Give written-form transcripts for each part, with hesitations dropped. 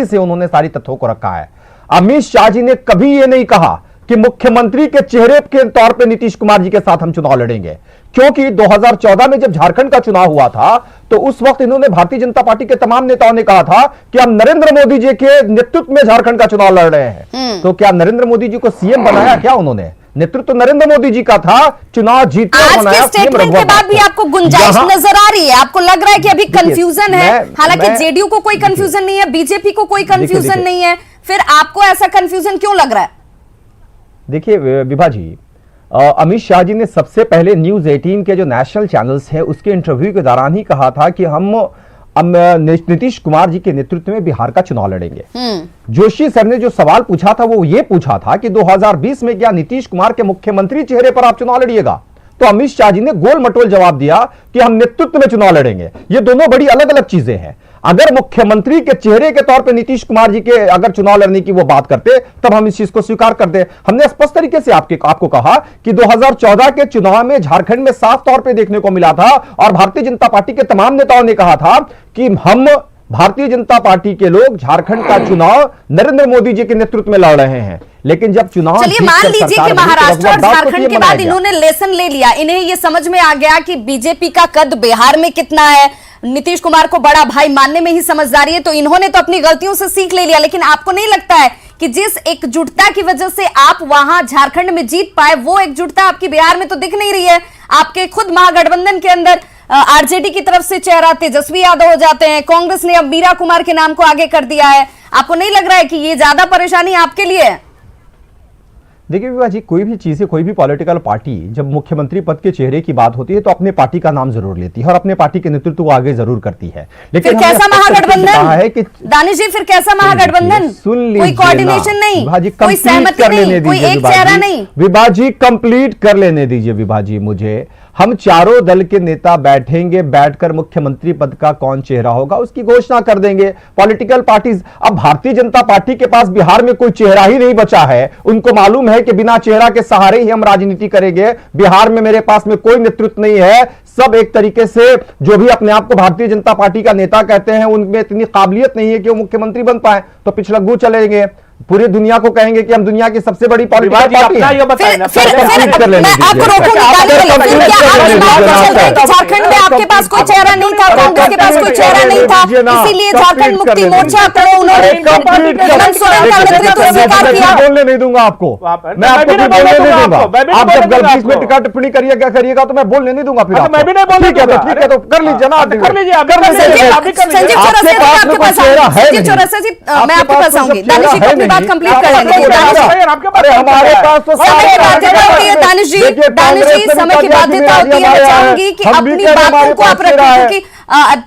से उन्होंने सारी तथ्यों को रखा है। अमित शाह जी ने कभी यह नहीं कहा कि मुख्यमंत्री के चेहरे के तौर पे नीतीश कुमार जी के साथ हम चुनाव लड़ेंगे, क्योंकि 2014 में जब झारखंड का चुनाव हुआ था तो उस वक्त इन्होंने भारतीय जनता पार्टी के तमाम नेताओं ने कहा था कि हम नरेंद्र मोदी जी के नेतृत्व में झारखंड का चुनाव लड़ रहे हैं। तो क्या नरेंद्र मोदी जी को सीएम बनाया? क्या उन्होंने नेतृत्व तो नरेंद्र मोदी जी का था, चुनाव जीते बनाया। आज के स्टेटमेंट के बाद भी आपको गुंजाइश नजर आ रही है? आपको लग रहा है कि अभी कंफ्यूजन है? हालांकि जेडीयू को कोई कंफ्यूजन नहीं है, बीजेपी को कोई कंफ्यूजन नहीं है, फिर आपको ऐसा कंफ्यूजन क्यों लग रहा है? देखिए विभा जी, अमित शाह जी ने सबसे पहले न्यूज 18 के जो नेशनल चैनल्स है उसके इंटरव्यू के दौरान ही कहा था कि हम नीतीश कुमार जी के नेतृत्व में बिहार का चुनाव लड़ेंगे। जोशी सर ने जो सवाल पूछा था वो ये पूछा था कि 2020 में क्या नीतीश कुमार के मुख्यमंत्री चेहरे पर आप चुनाव लड़िएगा? तो अमित शाह जी ने गोल मटोल जवाब दिया कि हम नेतृत्व में चुनाव लड़ेंगे। ये दोनों बड़ी अलग अलग चीजें हैं। अगर मुख्यमंत्री के चेहरे के तौर पे नीतीश कुमार जी के अगर चुनाव लड़ने की वो बात करते तब हम इस चीज को स्वीकार करते। हमने स्पष्ट तरीके से आपको कहा कि 2014 के चुनाव में झारखंड में साफ तौर पे देखने को मिला था और भारतीय जनता पार्टी के तमाम नेताओं ने कहा था कि हम भारतीय जनता पार्टी के लोग झारखंड का चुनाव नरेंद्र मोदी जी के नेतृत्व में लड़ रहे हैं। लेकिन जब चुनाव, चलिए मान लीजिए कि महाराष्ट्र और झारखंड के बाद इन्होंने लेसन ले लिया, इन्हें यह समझ में आ गया कि बीजेपी का कद बिहार में कितना है, नीतीश कुमार को बड़ा भाई मानने में ही समझदारी है, तो इन्होंने तो अपनी गलतियों से सीख ले लिया। लेकिन आपको नहीं लगता है कि जिस एकजुटता की वजह से आप वहां झारखंड में जीत पाए, वो एकजुटता आपकी बिहार में तो दिख नहीं रही है? आपके खुद महागठबंधन के अंदर आरजेडी की तरफ से चेहरा तेजस्वी यादव हो जाते हैं, कांग्रेस ने अब मीरा कुमार के नाम को आगे कर दिया है। आपको नहीं लग रहा है कि ये ज्यादा परेशानी आपके लिए है? देखिए विभा जी, कोई भी चीज है, कोई भी पॉलिटिकल पार्टी जब मुख्यमंत्री पद के चेहरे की बात होती है तो अपने पार्टी का नाम जरूर लेती है और अपने पार्टी के नेतृत्व को आगे जरूर करती है। लेकिन फिर कैसा महागठबंधन है कि दानिश जी, फिर कैसा महागठबंधन? कोई कोऑर्डिनेशन नहीं, कोई सहमति नहीं, कोई एक चेहरा नहीं। विभा जी कंप्लीट कर लेने दीजिए विभा जी मुझे। हम चारों दल के नेता बैठेंगे, बैठकर मुख्यमंत्री पद का कौन चेहरा होगा उसकी घोषणा कर देंगे। पॉलिटिकल पार्टीज, अब भारतीय जनता पार्टी के पास बिहार में कोई चेहरा ही नहीं बचा है। उनको मालूम है कि बिना चेहरा के सहारे ही हम राजनीति करेंगे। बिहार में मेरे पास में कोई नेतृत्व नहीं है। सब एक तरीके से जो भी अपने आप को भारतीय जनता पार्टी का नेता कहते हैं उनमें इतनी काबिलियत नहीं है कि वो मुख्यमंत्री बन पाए, तो पिछलग्गू चलेंगे, पूरी दुनिया को कहेंगे कि हम दुनिया की सबसे बड़ी पॉलिटिकल पार्टी हैं। झारखंड में आपके पास कोई चेहरा नहीं था, कांग्रेस के पास कोई चेहरा नहीं था, इसीलिए झारखंड मुक्ति मोर्चा को उन्होंने स्वीकार किया। बोलने नहीं दूंगा आपको, मैं आपको भी बोलने नहीं दूंगा। आप जब गलती में टिकट टिप्पणी करिएगा तो मैं बोलने नहीं दूंगा। फिर मैं भी नहीं बोलूंगा। ठीक है तो कर लीजिए ना, कर लीजिए। संजीव चौरसिया जी, मैं आपके पास आऊंगी। दानिश जी अपनी बात कंप्लीट कर लेंगे। हमारे पास तो समय की बाध्यता होती है दानिश जी, समय की बाध्यता होती है। मैं चाहूंगी कि अपनी बातों को आप रखें, क्योंकि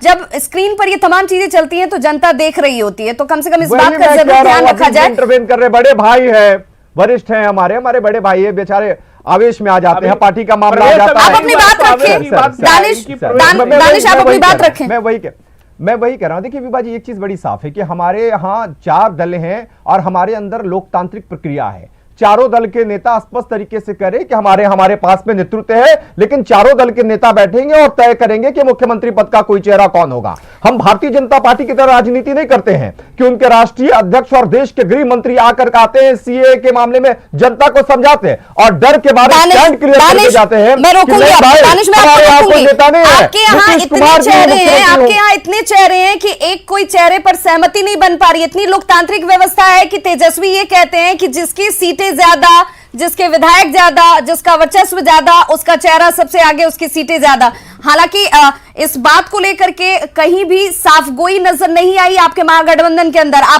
जब स्क्रीन पर ये तमाम चीजें चलती हैं तो जनता देख रही होती है, तो कम से कम इस बात का जरूर ध्यान रखा जाए। इंटरवेन कर रहे बड़े भाई है, वरिष्ठ हैं, हमारे बड़े भाई है, बेचारे आवेश में आ जाते हैं, पार्टी का मामला आ जाता है। आप अपनी बात रखें दानिश, आप अपनी बात रखें। मैं वही कह रहा हूं। देखिए विभा जी, एक चीज बड़ी साफ है कि हमारे यहाँ 4 दल हैं और हमारे अंदर लोकतांत्रिक प्रक्रिया है। चारों दल के नेता स्पष्ट तरीके से करें कि हमारे पास में नेतृत्व है, लेकिन चारों दल के नेता बैठेंगे और तय करेंगे कि मुख्यमंत्री पद का कोई चेहरा कौन होगा। हम भारतीय जनता पार्टी की तरह राजनीति नहीं करते हैं कि उनके राष्ट्रीय अध्यक्ष और देश के गृह मंत्री आकर आते हैं, सीए के मामले में जनता को समझाते हैं और डर के बारे में स्टैंड क्लियर करके जाते हैं। आपके यहाँ इतने चेहरे हैं कि एक कोई चेहरे पर सहमति नहीं बन पा रही। इतनी लोकतांत्रिक व्यवस्था है कि तेजस्वी ये कहते हैं कि जिसकी सीटें ज्यादा, जिसके विधायक ज्यादा, जिसका वर्चस्व ज्यादा, उसका चेहरा सबसे आगे, उसकी सीटें ज्यादा। हालांकि इस बात को लेकर के कहीं भी साफगोई नजर नहीं आई आपके महागठबंधन के अंदर।